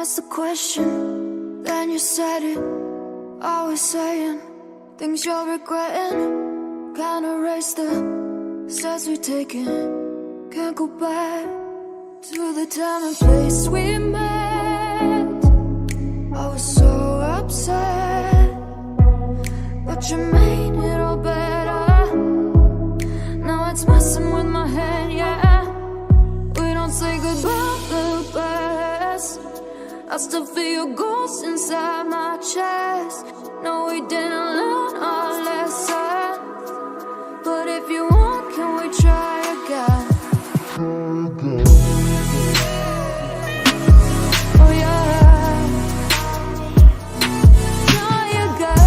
asked the question, then you said it. Always saying things you're regretting. Can't erase the steps we've taken. Can't go back to the time and place we met. I was so upset, but you made it all better. Now it's messing with my head, yeah. We don't say goodbye the best. I still feel your ghost inside my chest. No, we didn't learn our lesson, but if you want, can we try again? Oh yeah, try again.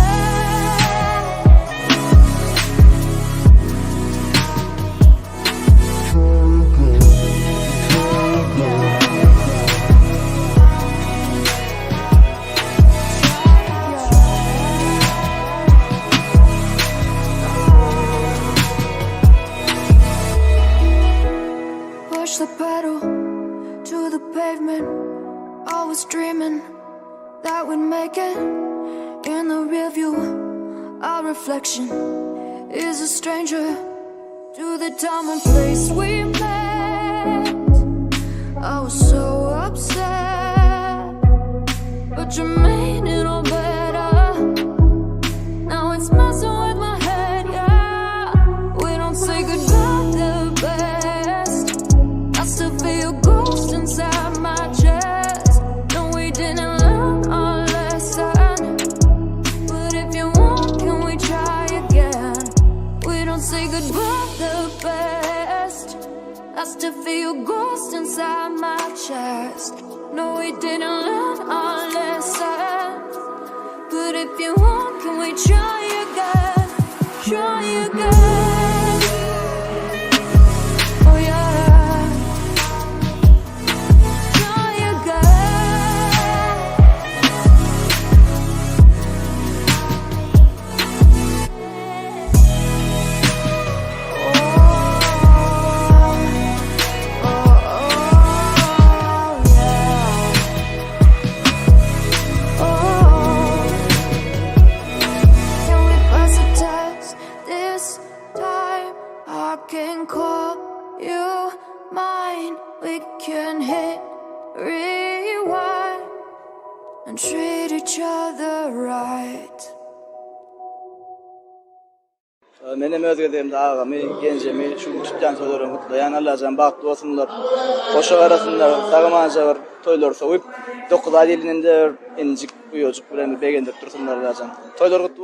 Push the pedal to the pavement. I was dreaming that we'd make it. In the rear view, our reflection is a stranger to the time and place we met. I was so upset, but you made it all better. Now it's messing with my head, yeah. We don't say goodbye the best. I still feel your ghost inside my chest. No, we didn't learn our lesson, but if you want, can we try again? We don't say goodbye the best. I still feel your ghost inside my chest. No, we didn't learn our lesson, but if you want, can we try again? Try again. Oh yeah, try again. Can we pass the test this time? I can call you mine. We can hit rewind and treat each other right. Menem özgedemde ağamı, gencemi, şu çıkcan sözlerim kutlayan Allah'can baktı olsunlar. Koşu arasında sağımanca var, toylar soğuyup, 9 ay elinden de incik, uyocuk, begendir dursunlar Allah'can. Toylar kutlu